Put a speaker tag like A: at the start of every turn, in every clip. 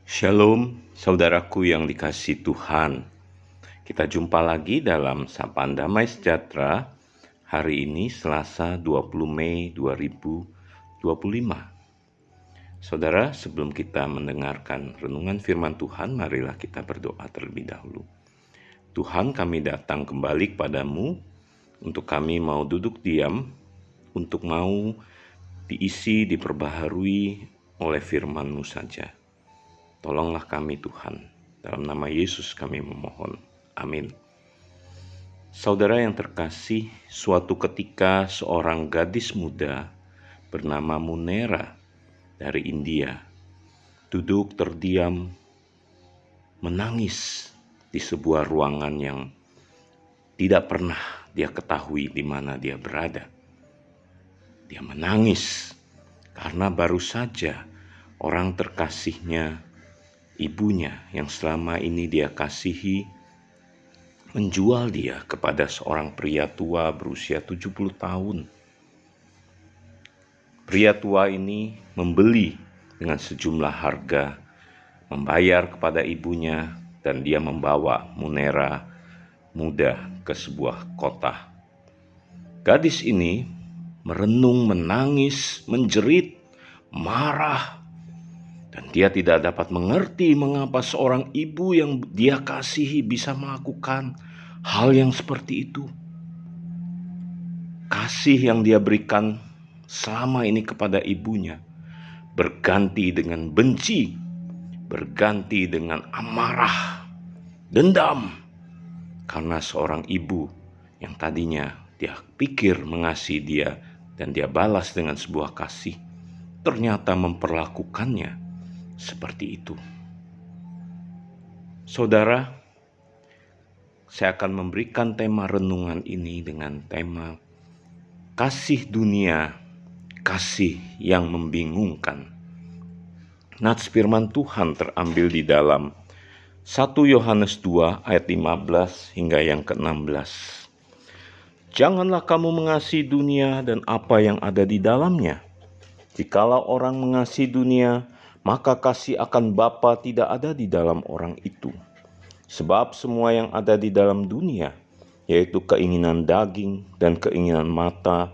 A: Shalom, saudaraku yang dikasihi Tuhan. Kita jumpa lagi dalam Sapaan Damai Sejahtera. Hari ini Selasa 20 Mei 2025. Saudara, sebelum kita mendengarkan renungan firman Tuhan, marilah kita berdoa terlebih dahulu. Tuhan, kami datang kembali kepadamu untuk kami mau duduk diam, untuk mau diisi, diperbaharui oleh firman-Mu saja. Tolonglah kami Tuhan, dalam nama Yesus kami memohon. Amin. Saudara yang terkasih, suatu ketika seorang gadis muda bernama Munera dari India duduk terdiam menangis di sebuah ruangan yang tidak pernah dia ketahui di mana dia berada. Dia menangis karena baru saja orang terkasihnya, ibunya yang selama ini dia kasihi, menjual dia kepada seorang pria tua berusia 70 tahun. Pria tua ini membeli dengan sejumlah harga, membayar kepada ibunya, dan dia membawa Munera muda ke sebuah kota. Gadis ini merenung, menangis, menjerit, marah, dan dia tidak dapat mengerti mengapa seorang ibu yang dia kasihi bisa melakukan hal yang seperti itu. Kasih yang dia berikan selama ini kepada ibunya berganti dengan benci, berganti dengan amarah, dendam, karena seorang ibu yang tadinya dia pikir mengasihi dia dan dia balas dengan sebuah kasih, ternyata memperlakukannya seperti itu. Saudara, saya akan memberikan tema renungan ini dengan tema kasih dunia, kasih yang membingungkan. Nats firman Tuhan terambil di dalam 1 Yohanes 2 ayat 15 hingga yang ke-16. Janganlah kamu mengasihi dunia dan apa yang ada di dalamnya. Jikalau orang mengasihi dunia, maka kasih akan Bapa tidak ada di dalam orang itu. Sebab semua yang ada di dalam dunia, yaitu keinginan daging dan keinginan mata,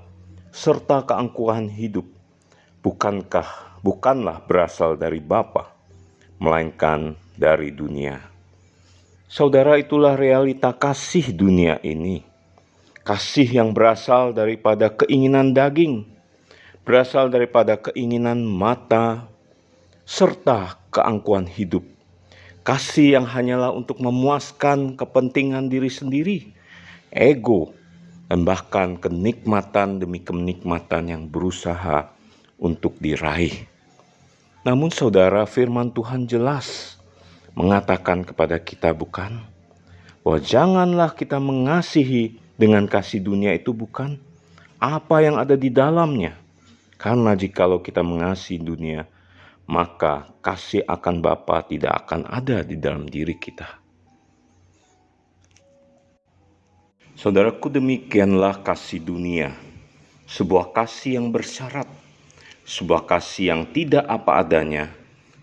A: serta keangkuhan hidup, bukanlah berasal dari Bapa, melainkan dari dunia. Saudara, itulah realita kasih dunia ini. Kasih yang berasal daripada keinginan daging, berasal daripada keinginan mata, serta keangkuhan hidup. Kasih yang hanyalah untuk memuaskan kepentingan diri sendiri, ego, dan bahkan kenikmatan demi kenikmatan yang berusaha untuk diraih. Namun saudara, firman Tuhan jelas mengatakan kepada kita, bukan? Bahwa janganlah kita mengasihi dengan kasih dunia itu, bukan apa yang ada di dalamnya. Karena jikalau kita mengasihi dunia, maka kasih akan Bapa tidak akan ada di dalam diri kita. Saudaraku, demikianlah kasih dunia, sebuah kasih yang bersyarat, sebuah kasih yang tidak apa adanya,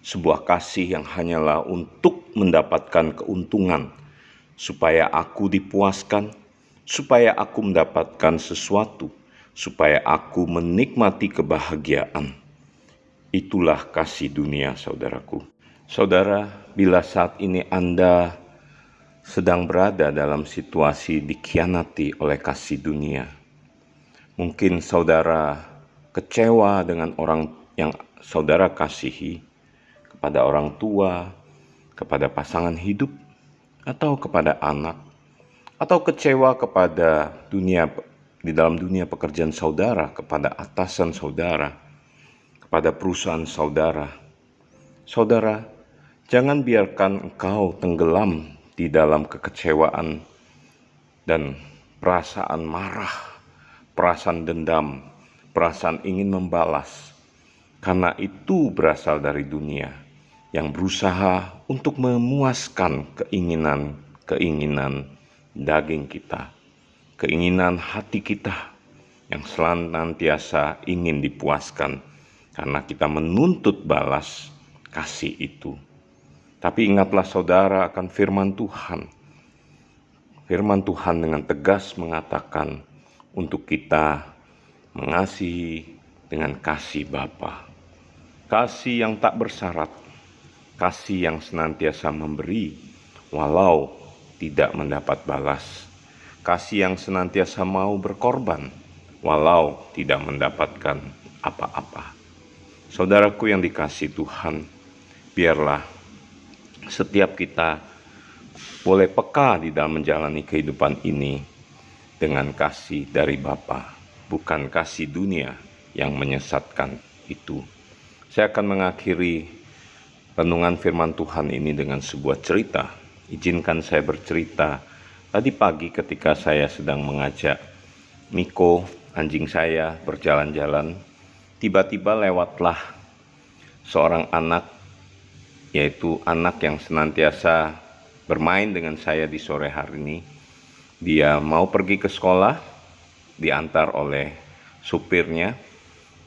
A: sebuah kasih yang hanyalah untuk mendapatkan keuntungan, supaya aku dipuaskan, supaya aku mendapatkan sesuatu, supaya aku menikmati kebahagiaan. Itulah kasih dunia, saudaraku. Saudara, bila saat ini Anda sedang berada dalam situasi dikhianati oleh kasih dunia, mungkin saudara kecewa dengan orang yang saudara kasihi, kepada orang tua, kepada pasangan hidup, atau kepada anak, atau kecewa kepada di dalam dunia pekerjaan saudara, kepada atasan saudara, kepada perusahaan saudara. Saudara, jangan biarkan engkau tenggelam di dalam kekecewaan dan perasaan marah, perasaan dendam, perasaan ingin membalas, karena itu berasal dari dunia yang berusaha untuk memuaskan keinginan daging kita, keinginan hati kita yang senantiasa ingin dipuaskan, karena kita menuntut balas kasih itu. Tapi ingatlah saudara akan firman Tuhan. Firman Tuhan dengan tegas mengatakan untuk kita mengasihi dengan kasih Bapa. Kasih yang tak bersyarat, kasih yang senantiasa memberi walau tidak mendapat balas. Kasih yang senantiasa mau berkorban walau tidak mendapatkan apa-apa. Saudaraku yang dikasihi Tuhan, biarlah setiap kita boleh peka di dalam menjalani kehidupan ini dengan kasih dari Bapa, bukan kasih dunia yang menyesatkan itu. Saya akan mengakhiri renungan firman Tuhan ini dengan sebuah cerita. Izinkan saya bercerita. Tadi pagi ketika saya sedang mengajak Miko, anjing saya, berjalan-jalan, tiba-tiba lewatlah seorang anak, yaitu anak yang senantiasa bermain dengan saya di sore hari ini. Dia mau pergi ke sekolah, diantar oleh supirnya,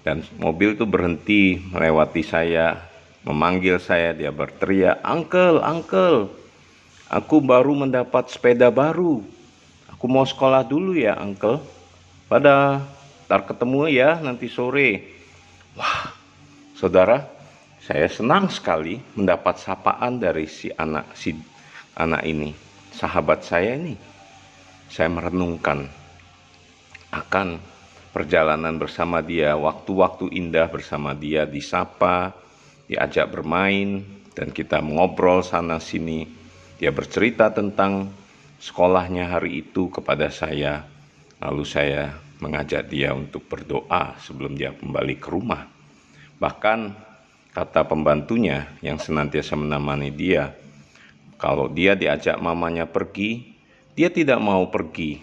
A: dan mobil itu berhenti melewati saya, memanggil saya. Dia berteriak, "Uncle, uncle, aku baru mendapat sepeda baru. Aku mau sekolah dulu ya, uncle. Ntar ketemu ya nanti sore." Wah, saudara, saya senang sekali mendapat sapaan dari si anak ini, sahabat saya ini. Saya merenungkan akan perjalanan bersama dia, waktu-waktu indah bersama dia, disapa, diajak bermain, dan kita mengobrol sana-sini. Dia bercerita tentang sekolahnya hari itu kepada saya, lalu saya mengajak dia untuk berdoa sebelum dia kembali ke rumah. Bahkan kata pembantunya yang senantiasa menemani dia, kalau dia diajak mamanya pergi, dia tidak mau pergi,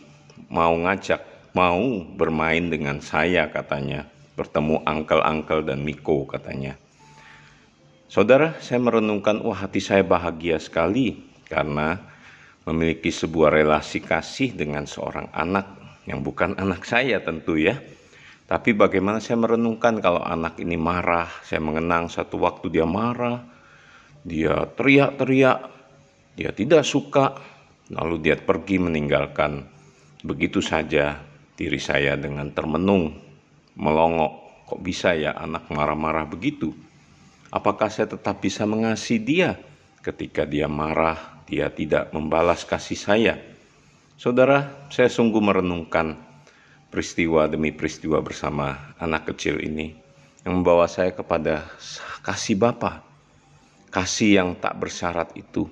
A: mau bermain dengan saya katanya, bertemu uncle dan Miko katanya. Saudara, saya merenungkan, hati saya bahagia sekali karena memiliki sebuah relasi kasih dengan seorang anak yang bukan anak saya tentu ya. Tapi bagaimana saya merenungkan kalau anak ini marah, saya mengenang satu waktu dia marah, dia teriak-teriak, dia tidak suka, lalu dia pergi meninggalkan begitu saja diri saya dengan termenung, melongok. Kok bisa ya anak marah-marah begitu? Apakah saya tetap bisa mengasihi dia ketika dia marah, dia tidak membalas kasih saya? Saudara, saya sungguh merenungkan peristiwa demi peristiwa bersama anak kecil ini yang membawa saya kepada kasih Bapa, kasih yang tak bersyarat itu,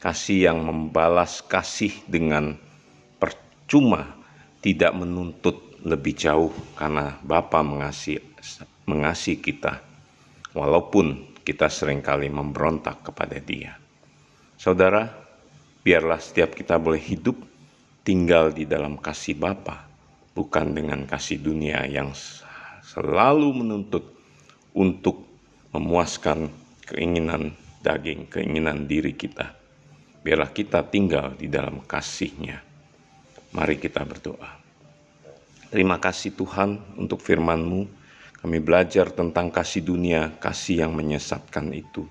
A: kasih yang membalas kasih dengan percuma, tidak menuntut lebih jauh karena Bapa mengasihi kita walaupun kita seringkali memberontak kepada Dia. Saudara, biarlah setiap kita boleh hidup tinggal di dalam kasih Bapa, bukan dengan kasih dunia yang selalu menuntut untuk memuaskan keinginan daging, keinginan diri kita. Biarlah kita tinggal di dalam kasih-Nya. Mari kita berdoa. Terima kasih Tuhan untuk firman-Mu. Kami belajar tentang kasih dunia, kasih yang menyesatkan itu.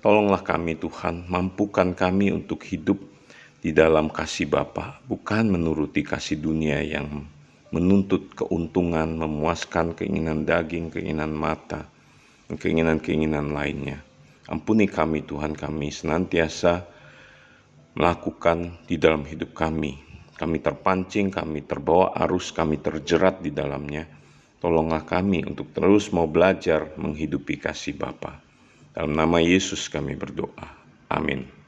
A: Tolonglah kami Tuhan, mampukan kami untuk hidup di dalam kasih Bapa, bukan menuruti kasih dunia yang menuntut keuntungan, memuaskan keinginan daging, keinginan mata, dan keinginan-keinginan lainnya. Ampuni kami Tuhan, kami senantiasa melakukan di dalam hidup kami. Kami terpancing, kami terbawa arus, kami terjerat di dalamnya. Tolonglah kami untuk terus mau belajar menghidupi kasih Bapa. Dalam nama Yesus kami berdoa. Amin.